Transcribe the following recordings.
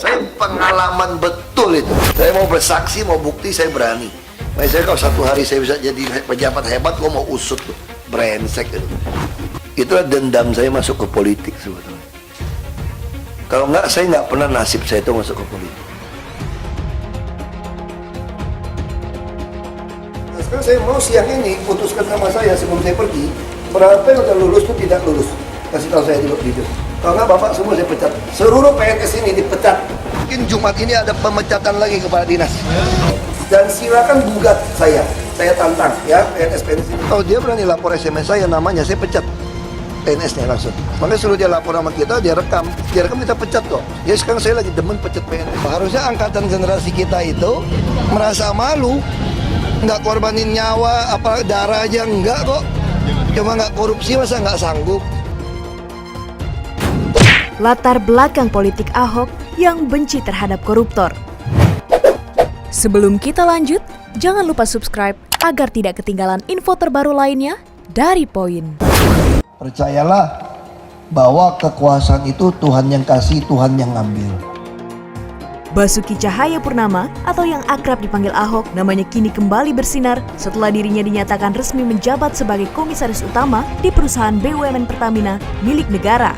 Saya pengalaman betul itu. Saya mau bersaksi, mau bukti, saya berani. Makanya saya kalau satu hari saya bisa jadi pejabat hebat, gua mau usut tuh. Brengsek itu. Itulah dendam saya masuk ke politik sebetulnya. Kalau enggak, saya nggak pernah nasib saya itu masuk ke politik. Nah, sekarang saya mau siang ini putuskan sama saya sebelum saya pergi, berapa yang udah lulus tuh tidak lulus. Kasih tahu saya dulu gitu. Kalau nggak bapak semua saya pecat. Seluruh PNS ini dipecat. Mungkin Jumat ini ada pemecatan lagi kepala dinas. Dan silakan gugat saya tantang ya PNS ini. Kalau dia berani lapor SMS saya namanya, saya pecat PNS-nya langsung. Makanya suruh dia lapor sama kita, dia rekam kita pecat kok. Ya sekarang saya lagi demen pecat PNS. Harusnya angkatan generasi kita itu merasa malu, nggak korbanin nyawa, apa darah aja enggak kok. Cuma nggak korupsi masa nggak sanggup. Latar belakang politik Ahok yang benci terhadap koruptor. Sebelum kita lanjut, jangan lupa subscribe agar tidak ketinggalan info terbaru lainnya dari Poin. Percayalah bahwa kekuasaan itu Tuhan yang kasih, Tuhan yang ngambil. Basuki Cahayapurnama atau yang akrab dipanggil Ahok namanya kini kembali bersinar setelah dirinya dinyatakan resmi menjabat sebagai komisaris utama di perusahaan BUMN Pertamina milik negara.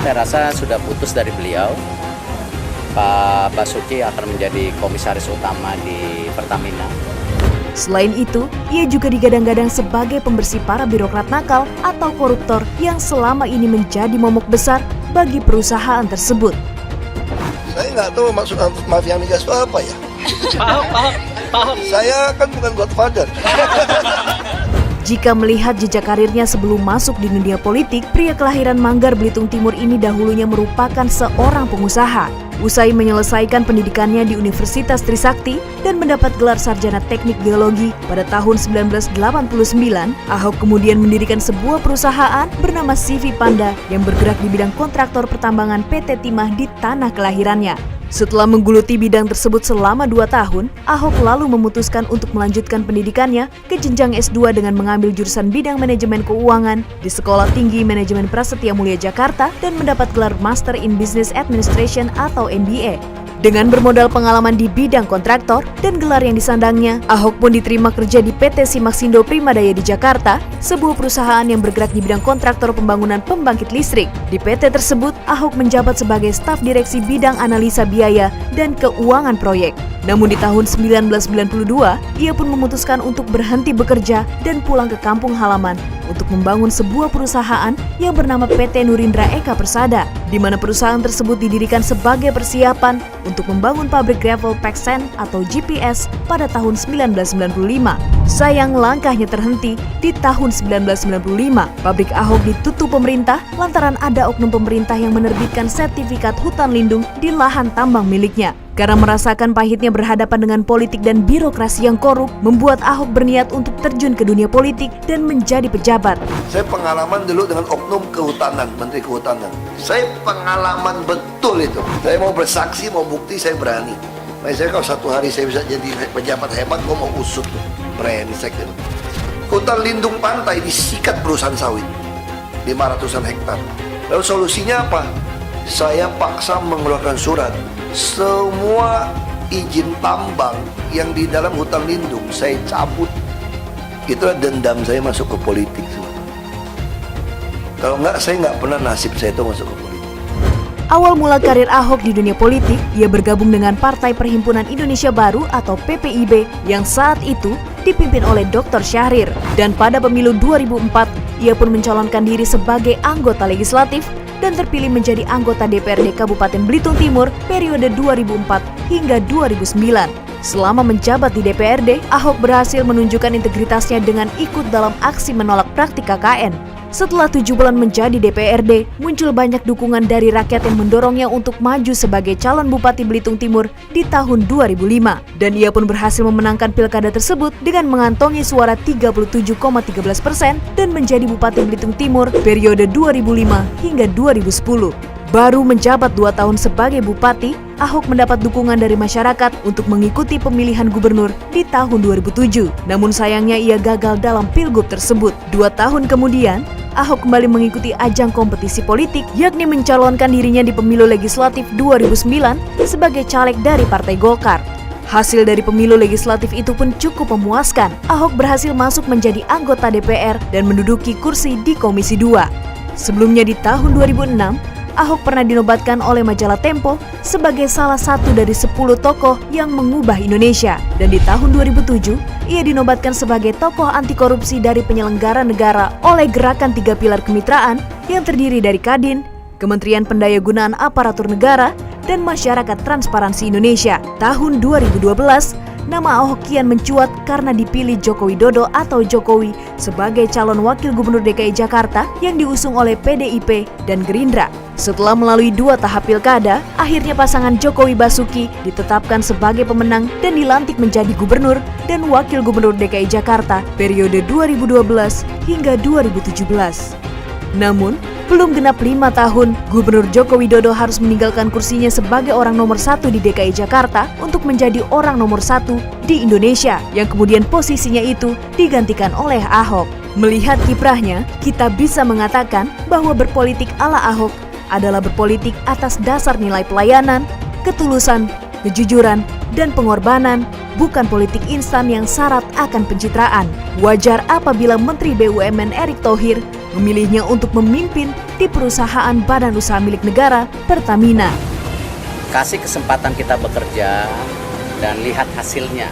Saya rasa sudah putus dari beliau. Pak Basuki akan menjadi komisaris utama di Pertamina. Selain itu, ia juga digadang-gadang sebagai pembersih para birokrat nakal atau koruptor yang selama ini menjadi momok besar bagi perusahaan tersebut. Saya nggak tahu maksud mafia migas itu apa ya. Paham. Saya kan bukan godfather. Jika melihat jejak karirnya sebelum masuk di dunia politik, pria kelahiran Manggar, Belitung Timur ini dahulunya merupakan seorang pengusaha. Usai menyelesaikan pendidikannya di Universitas Trisakti dan mendapat gelar sarjana teknik geologi pada tahun 1989, Ahok kemudian mendirikan sebuah perusahaan bernama CV Panda yang bergerak di bidang kontraktor pertambangan PT Timah di tanah kelahirannya. Setelah menggeluti bidang tersebut selama 2 tahun, Ahok lalu memutuskan untuk melanjutkan pendidikannya ke jenjang S2 dengan mengambil jurusan bidang manajemen keuangan di Sekolah Tinggi Manajemen Prasetya Mulia Jakarta dan mendapat gelar Master in Business Administration atau MBA. Dengan bermodal pengalaman di bidang kontraktor dan gelar yang disandangnya, Ahok pun diterima kerja di PT Simaksindo Primadaya di Jakarta, sebuah perusahaan yang bergerak di bidang kontraktor pembangunan pembangkit listrik. Di PT tersebut, Ahok menjabat sebagai staf direksi bidang analisa biaya dan keuangan proyek. Namun di tahun 1992, ia pun memutuskan untuk berhenti bekerja dan pulang ke kampung halaman untuk membangun sebuah perusahaan yang bernama PT Nurindra Eka Persada, di mana perusahaan tersebut didirikan sebagai persiapan untuk membangun pabrik gravel Peksen atau GPS pada tahun 1995. Sayang langkahnya terhenti di tahun 1995. Pabrik Ahok ditutup pemerintah lantaran ada oknum pemerintah yang menerbitkan sertifikat hutan lindung di lahan tambang miliknya. Karena merasakan pahitnya berhadapan dengan politik dan birokrasi yang korup, membuat Ahok berniat untuk terjun ke dunia politik dan menjadi pejabat. Saya pengalaman dulu dengan oknum kehutanan, Menteri Kehutanan. Saya pengalaman betul itu. Saya mau bersaksi, mau bukti, saya berani. Makanya saya kalau satu hari saya bisa jadi pejabat hebat, gua mau usut tuh. Brengsek itu. Hutan lindung pantai disikat perusahaan sawit 500-an hektar. Lalu solusinya apa? Saya paksa mengeluarkan surat. Semua izin tambang yang di dalam hutan lindung saya cabut. Itulah dendam saya masuk ke politik. Kalau enggak, saya nggak pernah nasib saya itu masuk ke politik. Awal mula karir Ahok di dunia politik, ia bergabung dengan Partai Perhimpunan Indonesia Baru atau PPIB yang saat itu dipimpin oleh Dr. Syahrir. Dan pada pemilu 2004, ia pun mencalonkan diri sebagai anggota legislatif dan terpilih menjadi anggota DPRD Kabupaten Belitung Timur periode 2004 hingga 2009. Selama menjabat di DPRD, Ahok berhasil menunjukkan integritasnya dengan ikut dalam aksi menolak praktik KKN. Setelah 7 bulan menjadi DPRD, muncul banyak dukungan dari rakyat yang mendorongnya untuk maju sebagai calon Bupati Belitung Timur di tahun 2005. Dan ia pun berhasil memenangkan pilkada tersebut dengan mengantongi suara 37,13% dan menjadi Bupati Belitung Timur periode 2005 hingga 2010. Baru menjabat 2 tahun sebagai bupati, Ahok mendapat dukungan dari masyarakat untuk mengikuti pemilihan gubernur di tahun 2007. Namun sayangnya ia gagal dalam pilgub tersebut. 2 tahun kemudian, Ahok kembali mengikuti ajang kompetisi politik, yakni mencalonkan dirinya di pemilu legislatif 2009 sebagai caleg dari Partai Golkar. Hasil dari pemilu legislatif itu pun cukup memuaskan. Ahok berhasil masuk menjadi anggota DPR dan menduduki kursi di Komisi 2. Sebelumnya di tahun 2006, Ahok pernah dinobatkan oleh majalah Tempo sebagai salah satu dari 10 tokoh yang mengubah Indonesia. Dan di tahun 2007, ia dinobatkan sebagai tokoh anti korupsi dari penyelenggara negara oleh Gerakan 3 Pilar Kemitraan yang terdiri dari Kadin, Kementerian Pendayagunaan Aparatur Negara, dan Masyarakat Transparansi Indonesia. Tahun 2012, nama Ahok kian mencuat karena dipilih Joko Widodo atau Jokowi sebagai calon wakil gubernur DKI Jakarta yang diusung oleh PDIP dan Gerindra. Setelah melalui 2 tahap pilkada, akhirnya pasangan Jokowi Basuki ditetapkan sebagai pemenang dan dilantik menjadi gubernur dan wakil gubernur DKI Jakarta periode 2012 hingga 2017. Namun, belum genap 5 tahun, Gubernur Joko Widodo harus meninggalkan kursinya sebagai orang nomor 1 di DKI Jakarta untuk menjadi orang nomor 1 di Indonesia, yang kemudian posisinya itu digantikan oleh Ahok. Melihat kiprahnya, kita bisa mengatakan bahwa berpolitik ala Ahok adalah berpolitik atas dasar nilai pelayanan, ketulusan, kejujuran, dan pengorbanan, bukan politik instan yang syarat akan pencitraan. Wajar apabila Menteri BUMN Erick Thohir memilihnya untuk memimpin di perusahaan badan usaha milik negara Pertamina. Kasih kesempatan kita bekerja dan lihat hasilnya.